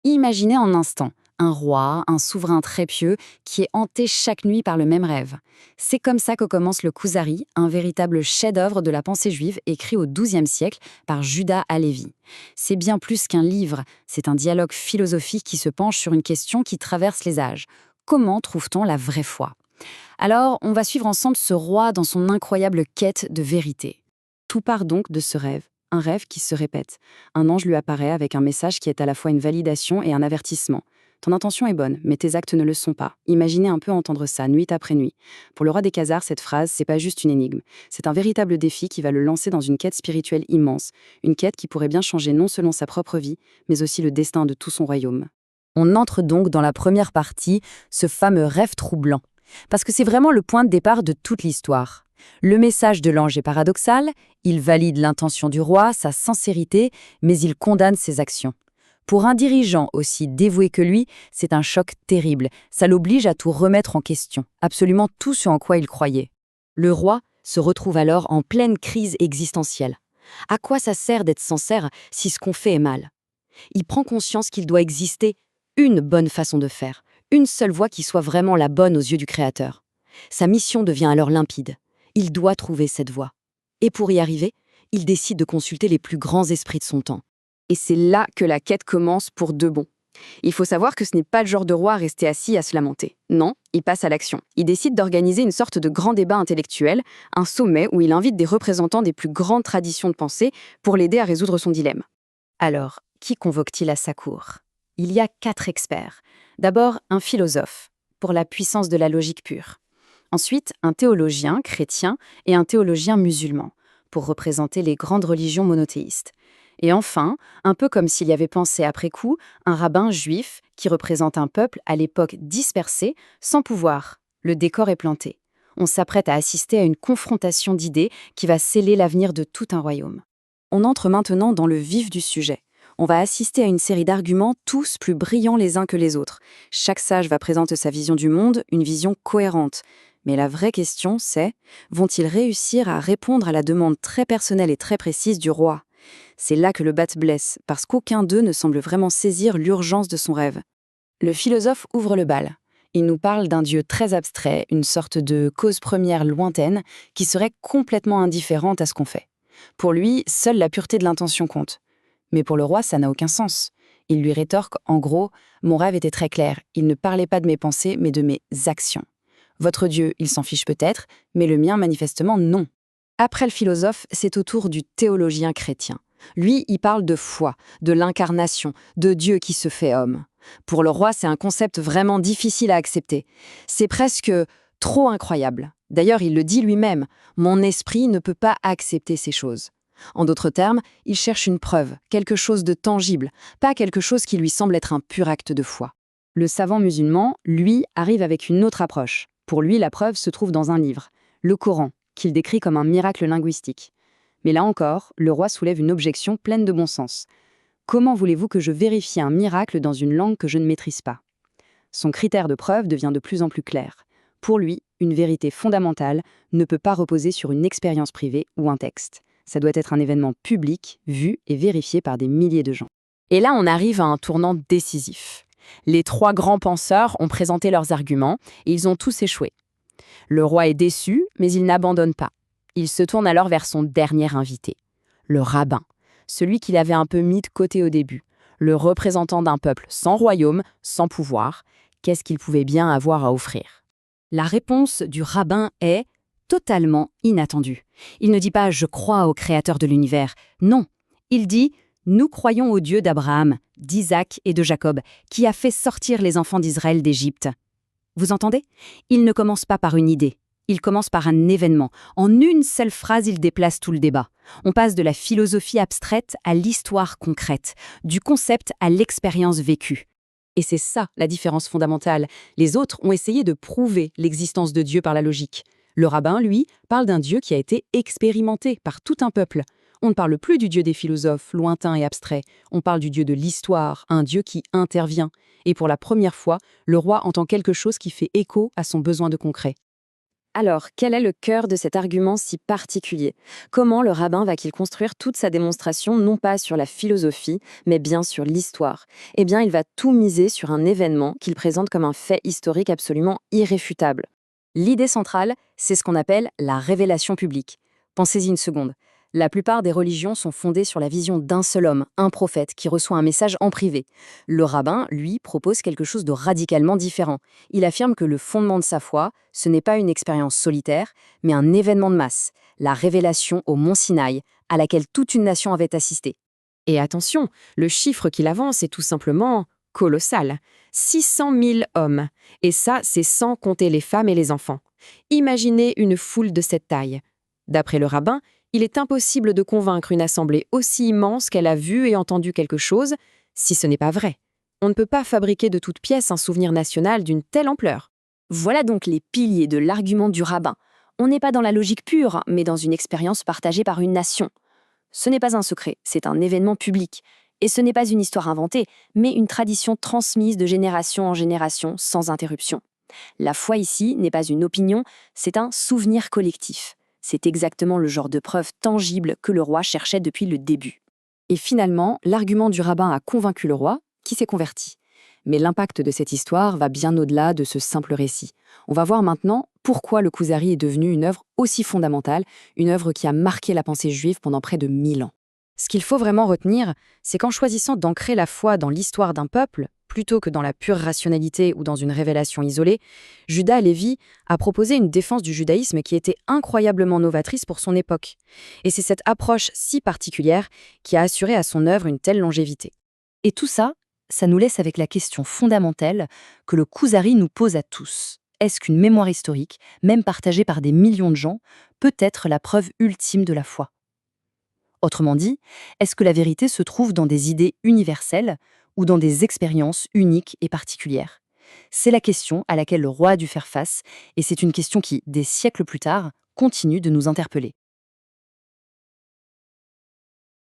Imaginez en un instant un roi, un souverain très pieux, qui est hanté chaque nuit par le même rêve. C'est comme ça que commence le Kuzari, un véritable chef-d'œuvre de la pensée juive écrit au XIIe siècle par Judas Halevi. C'est bien plus qu'un livre, c'est un dialogue philosophique qui se penche sur une question qui traverse les âges. Comment trouve-t-on la vraie foi? Alors, on va suivre ensemble ce roi dans son incroyable quête de vérité. Tout part donc de ce rêve, un rêve qui se répète. Un ange lui apparaît avec un message qui est à la fois une validation et un avertissement. Ton intention est bonne, mais tes actes ne le sont pas. Imaginez un peu entendre ça, nuit après nuit. Pour le roi des Khazars, cette phrase, c'est pas juste une énigme. C'est un véritable défi qui va le lancer dans une quête spirituelle immense. Une quête qui pourrait bien changer non seulement sa propre vie, mais aussi le destin de tout son royaume. On entre donc dans la première partie, ce fameux rêve troublant. Parce que c'est vraiment le point de départ de toute l'histoire. Le message de l'ange est paradoxal, il valide l'intention du roi, sa sincérité, mais il condamne ses actions. Pour un dirigeant aussi dévoué que lui, c'est un choc terrible. Ça l'oblige à tout remettre en question, absolument tout ce en quoi il croyait. Le roi se retrouve alors en pleine crise existentielle. À quoi ça sert d'être sincère si ce qu'on fait est mal? Il prend conscience qu'il doit exister une bonne façon de faire, une seule voie qui soit vraiment la bonne aux yeux du Créateur. Sa mission devient alors limpide. Il doit trouver cette voie. Et pour y arriver, il décide de consulter les plus grands esprits de son temps. Et c'est là que la quête commence pour de bon. Il faut savoir que ce n'est pas le genre de roi à rester assis à se lamenter. Non, il passe à l'action. Il décide d'organiser une sorte de grand débat intellectuel, un sommet où il invite des représentants des plus grandes traditions de pensée pour l'aider à résoudre son dilemme. Alors, qui convoque-t-il à sa cour? Il y a 4 experts. D'abord, un philosophe, pour la puissance de la logique pure. Ensuite, un théologien chrétien et un théologien musulman, pour représenter les grandes religions monothéistes. Et enfin, un peu comme s'il y avait pensé après coup, un rabbin juif qui représente un peuple à l'époque dispersé, sans pouvoir. Le décor est planté. On s'apprête à assister à une confrontation d'idées qui va sceller l'avenir de tout un royaume. On entre maintenant dans le vif du sujet. On va assister à une série d'arguments, tous plus brillants les uns que les autres. Chaque sage va présenter sa vision du monde, une vision cohérente. Mais la vraie question, c'est, vont-ils réussir à répondre à la demande très personnelle et très précise du roi? C'est là que le bat blesse, parce qu'aucun d'eux ne semble vraiment saisir l'urgence de son rêve. Le philosophe ouvre le bal. Il nous parle d'un dieu très abstrait, une sorte de cause première lointaine, qui serait complètement indifférente à ce qu'on fait. Pour lui, seule la pureté de l'intention compte. Mais pour le roi, ça n'a aucun sens. Il lui rétorque, en gros, « Mon rêve était très clair, il ne parlait pas de mes pensées, mais de mes actions. Votre Dieu, il s'en fiche peut-être, mais le mien, manifestement, non. » Après le philosophe, c'est au tour du théologien chrétien. Lui, il parle de foi, de l'incarnation, de Dieu qui se fait homme. Pour le roi, c'est un concept vraiment difficile à accepter. C'est presque trop incroyable. D'ailleurs, il le dit lui-même, « Mon esprit ne peut pas accepter ces choses. » En d'autres termes, il cherche une preuve, quelque chose de tangible, pas quelque chose qui lui semble être un pur acte de foi. Le savant musulman, lui, arrive avec une autre approche. Pour lui, la preuve se trouve dans un livre, le Coran, qu'il décrit comme un miracle linguistique. Mais là encore, le roi soulève une objection pleine de bon sens. Comment voulez-vous que je vérifie un miracle dans une langue que je ne maîtrise pas? Son critère de preuve devient de plus en plus clair. Pour lui, une vérité fondamentale ne peut pas reposer sur une expérience privée ou un texte. Ça doit être un événement public, vu et vérifié par des milliers de gens. Et là, on arrive à un tournant décisif. Les 3 grands penseurs ont présenté leurs arguments et ils ont tous échoué. Le roi est déçu, mais il n'abandonne pas. Il se tourne alors vers son dernier invité, le rabbin, celui qu'il avait un peu mis de côté au début, le représentant d'un peuple sans royaume, sans pouvoir. Qu'est-ce qu'il pouvait bien avoir à offrir? La réponse du rabbin est totalement inattendue. Il ne dit pas « je crois au créateur de l'univers ». Non, il dit « nous croyons au Dieu d'Abraham, d'Isaac et de Jacob, qui a fait sortir les enfants d'Israël d'Égypte ». Vous entendez? Il ne commence pas par une idée. Il commence par un événement. En une seule phrase, il déplace tout le débat. On passe de la philosophie abstraite à l'histoire concrète, du concept à l'expérience vécue. Et c'est ça la différence fondamentale. Les autres ont essayé de prouver l'existence de Dieu par la logique. Le rabbin, lui, parle d'un Dieu qui a été expérimenté par tout un peuple. On ne parle plus du Dieu des philosophes, lointain et abstrait. On parle du Dieu de l'histoire, un Dieu qui intervient. Et pour la première fois, le roi entend quelque chose qui fait écho à son besoin de concret. Alors, quel est le cœur de cet argument si particulier? Comment le rabbin va-t-il construire toute sa démonstration non pas sur la philosophie, mais bien sur l'histoire? Eh bien, il va tout miser sur un événement qu'il présente comme un fait historique absolument irréfutable. L'idée centrale, c'est ce qu'on appelle la révélation publique. Pensez-y une seconde. La plupart des religions sont fondées sur la vision d'un seul homme, un prophète, qui reçoit un message en privé. Le rabbin, lui, propose quelque chose de radicalement différent. Il affirme que le fondement de sa foi, ce n'est pas une expérience solitaire, mais un événement de masse, la révélation au mont Sinaï, à laquelle toute une nation avait assisté. Et attention, le chiffre qu'il avance est tout simplement colossal. 600 000 hommes. Et ça, c'est sans compter les femmes et les enfants. Imaginez une foule de cette taille. D'après le rabbin, il est impossible de convaincre une assemblée aussi immense qu'elle a vu et entendu quelque chose, si ce n'est pas vrai. On ne peut pas fabriquer de toutes pièces un souvenir national d'une telle ampleur. Voilà donc les piliers de l'argument du rabbin. On n'est pas dans la logique pure, mais dans une expérience partagée par une nation. Ce n'est pas un secret, c'est un événement public. Et ce n'est pas une histoire inventée, mais une tradition transmise de génération en génération sans interruption. La foi ici n'est pas une opinion, c'est un souvenir collectif. C'est exactement le genre de preuve tangible que le roi cherchait depuis le début. Et finalement, l'argument du rabbin a convaincu le roi, qui s'est converti. Mais l'impact de cette histoire va bien au-delà de ce simple récit. On va voir maintenant pourquoi le Kuzari est devenu une œuvre aussi fondamentale, une œuvre qui a marqué la pensée juive pendant près de 1000 ans. Ce qu'il faut vraiment retenir, c'est qu'en choisissant d'ancrer la foi dans l'histoire d'un peuple, plutôt que dans la pure rationalité ou dans une révélation isolée, Judas Lévi a proposé une défense du judaïsme qui était incroyablement novatrice pour son époque. Et c'est cette approche si particulière qui a assuré à son œuvre une telle longévité. Et tout ça, ça nous laisse avec la question fondamentale que le Kuzari nous pose à tous. Est-ce qu'une mémoire historique, même partagée par des millions de gens, peut être la preuve ultime de la foi? Autrement dit, est-ce que la vérité se trouve dans des idées universelles ou dans des expériences uniques et particulières? C'est la question à laquelle le roi a dû faire face, et c'est une question qui, des siècles plus tard, continue de nous interpeller.